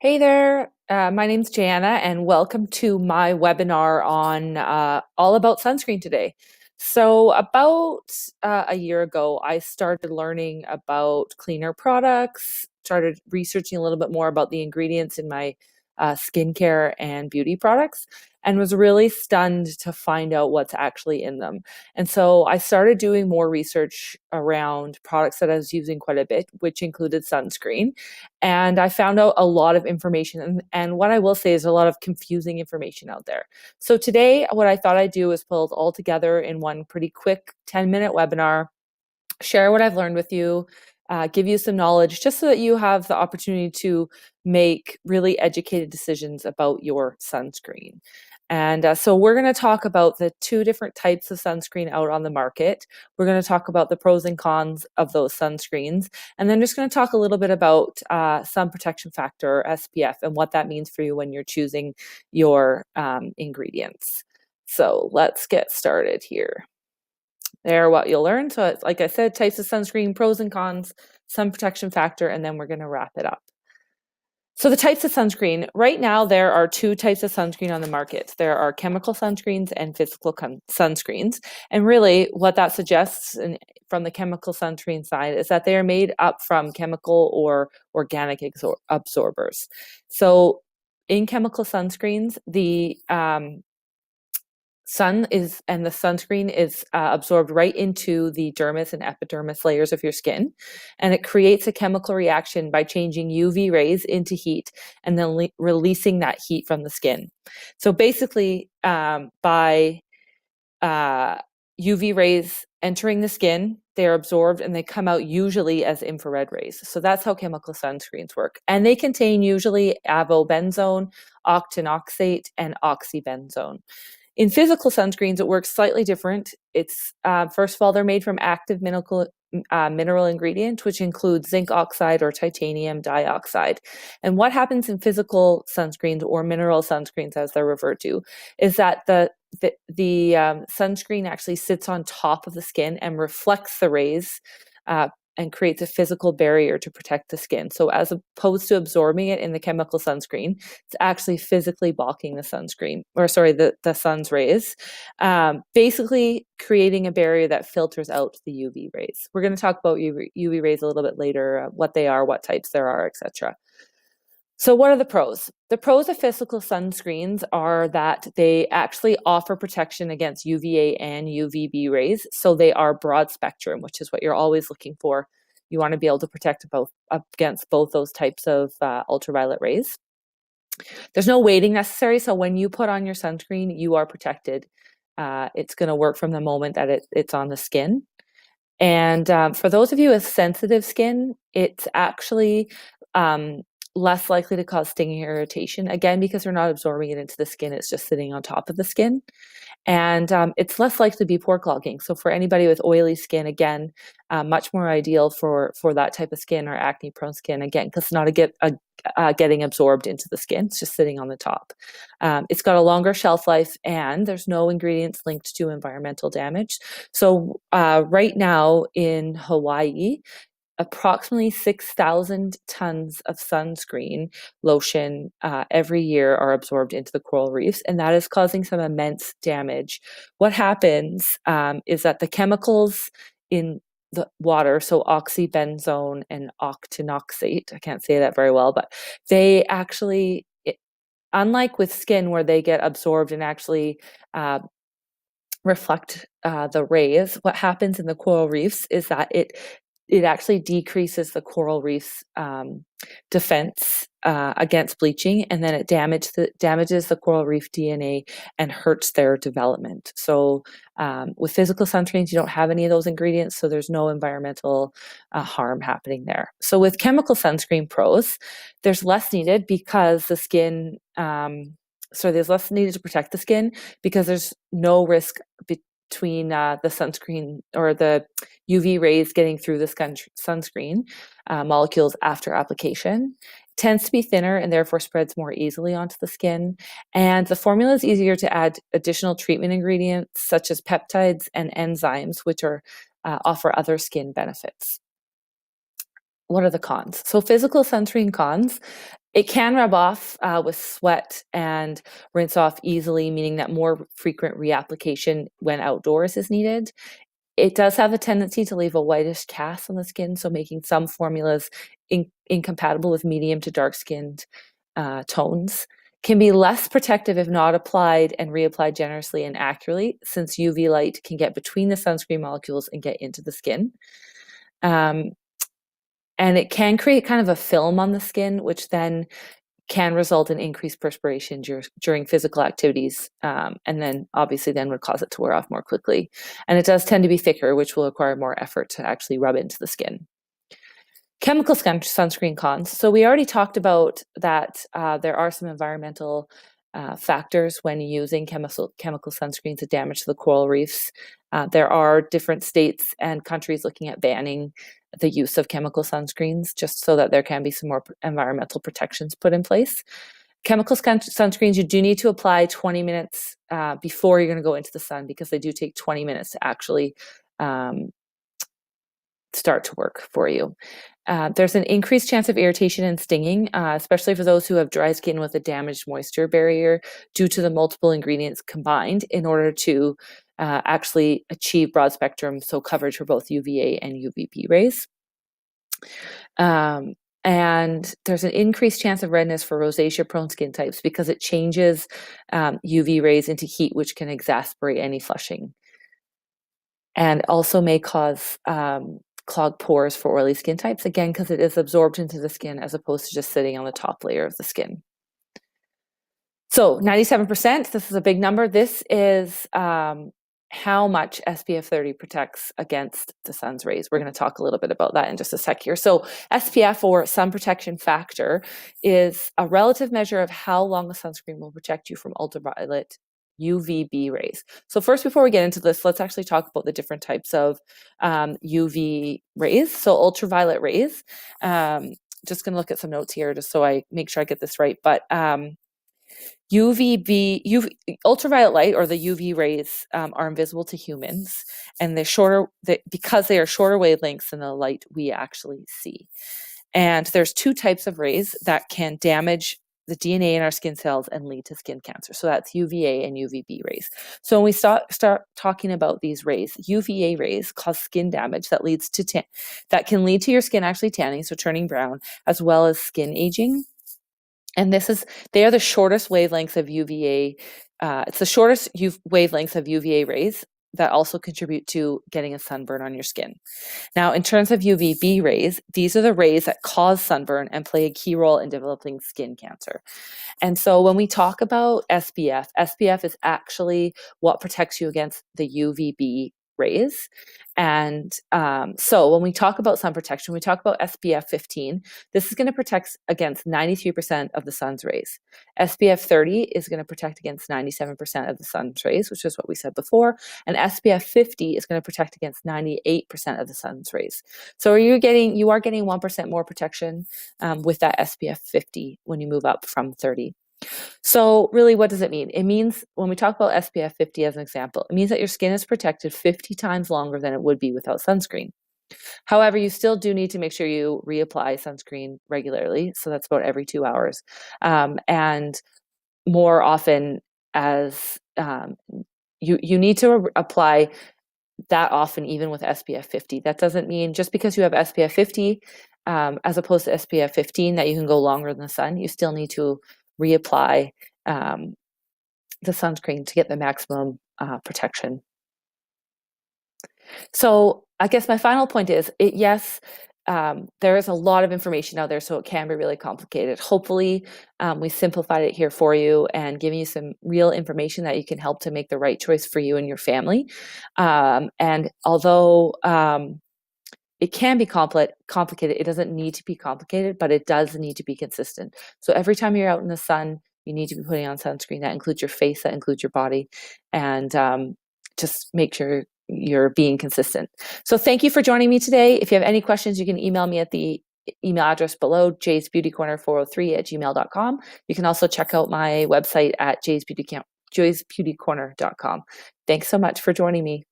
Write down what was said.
Hey there, my name's Jana, and welcome to my webinar on all about sunscreen today. So, about a year ago, I started learning about cleaner products, started researching a little bit more about the ingredients in my skincare and beauty products, and was really stunned to find out what's actually in them. And so I started doing more research around products that I was using quite a bit, which included sunscreen. And I found out a lot of information. And what I will say is a lot of confusing information out there. So today, what I thought I'd do is pull it all together in one pretty quick 10-minute webinar, share what I've learned with you, give you some knowledge just so that you have the opportunity to make really educated decisions about your sunscreen. And so we're going to talk about the two different types of sunscreen out on the market. We're going to talk about the pros and cons of those sunscreens. And then just going to talk a little bit about sun protection factor, SPF, and what that means for you when you're choosing your ingredients. So let's get started here. There, what you'll learn. So it's, like I said, types of sunscreen, pros and cons, sun protection factor, and then we're going to wrap it up. So the types of sunscreen, right now there are two types of sunscreen on the market. There are chemical sunscreens and physical sunscreens. And really what that suggests from the chemical sunscreen side is that they are made up from chemical or organic absorbers. So in chemical sunscreens, the the sunscreen is absorbed right into the dermis and epidermis layers of your skin, and it creates a chemical reaction by changing UV rays into heat and then releasing that heat from the skin. So basically, by UV rays entering the skin, they're absorbed and they come out usually as infrared rays. So that's how chemical sunscreens work. And they contain usually avobenzone, octinoxate, and oxybenzone. In physical sunscreens, it works slightly different. It's first of all, they're made from active mineral ingredient, which includes zinc oxide or titanium dioxide. And what happens in physical sunscreens, or mineral sunscreens as they're referred to, is that the sunscreen actually sits on top of the skin and reflects the rays and creates a physical barrier to protect the skin. So as opposed to absorbing it in the chemical sunscreen, it's actually physically blocking the the sun's rays, basically creating a barrier that filters out the UV rays. We're going to talk about UV rays a little bit later, what they are, what types there are, etc. So what are the pros? The pros of physical sunscreens are that they actually offer protection against UVA and UVB rays. So they are broad spectrum, which is what you're always looking for. You want to be able to protect against both those types of ultraviolet rays. There's no weighting necessary. So when you put on your sunscreen, you are protected. It's going to work from the moment that it's on the skin. And for those of you with sensitive skin, it's actually less likely to cause stinging irritation, again, because they're not absorbing it into the skin, it's just sitting on top of the skin. And it's less likely to be pore clogging. So for anybody with oily skin, again, much more ideal for that type of skin, or acne prone skin, again, because it's not getting absorbed into the skin, it's just sitting on the top. It's got a longer shelf life, and there's no ingredients linked to environmental damage. So right now in Hawaii, approximately 6,000 tons of sunscreen lotion every year are absorbed into the coral reefs, and that is causing some immense damage. What happens is that the chemicals in the water, so oxybenzone and octinoxate, I can't say that very well, but they actually, unlike with skin where they get absorbed and actually reflect the rays, what happens in the coral reefs is that it actually decreases the coral reef's defense against bleaching, and then it damages the coral reef DNA and hurts their development. So with physical sunscreens, you don't have any of those ingredients, so there's no environmental harm happening there. So with chemical sunscreen pros, there's less needed because the skin, there's less needed to protect the skin because there's no risk between the sunscreen or the UV rays getting through the sunscreen molecules after application. It tends to be thinner and therefore spreads more easily onto the skin. And the formula is easier to add additional treatment ingredients such as peptides and enzymes, which offer other skin benefits. What are the cons? So physical sunscreen cons It can rub off with sweat and rinse off easily, meaning that more frequent reapplication when outdoors is needed. It does have a tendency to leave a whitish cast on the skin, so making some formulas incompatible with medium to dark skinned tones. Can be less protective if not applied and reapplied generously and accurately, since UV light can get between the sunscreen molecules and get into the skin. And it can create kind of a film on the skin, which then can result in increased perspiration during physical activities, and then obviously then would cause it to wear off more quickly. And it does tend to be thicker, which will require more effort to actually rub into the skin. Chemical sunscreen cons. So we already talked about that there are some environmental factors when using chemical sunscreens that damage the coral reefs. There are different states and countries looking at banning the use of chemical sunscreens, just so that there can be some more environmental protections put in place. Chemical sunscreens, you do need to apply 20 minutes before you're going to go into the sun, because they do take 20 minutes to actually start to work for you. There's an increased chance of irritation and stinging, especially for those who have dry skin with a damaged moisture barrier, due to the multiple ingredients combined in order to actually achieve broad spectrum, so coverage for both UVA and UVB rays. And there's an increased chance of redness for rosacea-prone skin types, because it changes UV rays into heat, which can exacerbate any flushing, and also may cause clogged pores for oily skin types, again, because it is absorbed into the skin as opposed to just sitting on the top layer of the skin. So 97%, this is a big number. This is how much SPF 30 protects against the sun's rays. We're going to talk a little bit about that in just a sec here. So SPF, or sun protection factor, is a relative measure of how long a sunscreen will protect you from ultraviolet UVB rays. So first, before we get into this, let's actually talk about the different types of UV rays. So ultraviolet rays, just going to look at some notes here just so I make sure I get this right. But ultraviolet light, or the UV rays, are invisible to humans, and they're shorter because they are shorter wavelengths than the light we actually see. And there's two types of rays that can damage the DNA in our skin cells and lead to skin cancer. So that's UVA and UVB rays. So when we start talking about these rays, UVA rays cause skin damage that leads to that can lead to your skin actually tanning, so turning brown, as well as skin aging. And they are the shortest wavelengths of UVA. It's the shortest wavelengths of UVA rays that also contribute to getting a sunburn on your skin. Now, in terms of UVB rays, these are the rays that cause sunburn and play a key role in developing skin cancer. And so when we talk about SPF, SPF is actually what protects you against the UVB rays. And so when we talk about sun protection, we talk about SPF 15. This is going to protect against 93% of the sun's rays. SPF 30 is going to protect against 97% of the sun's rays, which is what we said before. And SPF 50 is going to protect against 98% of the sun's rays. So you are getting 1% more protection with that SPF 50 when you move up from 30. So really, what does it mean? It means, when we talk about SPF 50 as an example, it means that your skin is protected 50 times longer than it would be without sunscreen. However, you still do need to make sure you reapply sunscreen regularly. So that's about every 2 hours. And more often, as you need to apply that often, even with SPF 50. That doesn't mean just because you have SPF 50 as opposed to SPF 15 that you can go longer in the sun. You still need to reapply the sunscreen to get the maximum protection. So I guess my final point is, yes, there is a lot of information out there, so it can be really complicated. Hopefully, we simplified it here for you and giving you some real information that you can help to make the right choice for you and your family. And although it can be complicated, it doesn't need to be complicated, but it does need to be consistent. So every time you're out in the sun, you need to be putting on sunscreen. That includes your face, that includes your body, and just make sure you're being consistent. So thank you for joining me today. If you have any questions, you can email me at the email address below, jaysbeautycorner403@gmail.com. You can also check out my website at jaysbeautycorner.com. Thanks so much for joining me.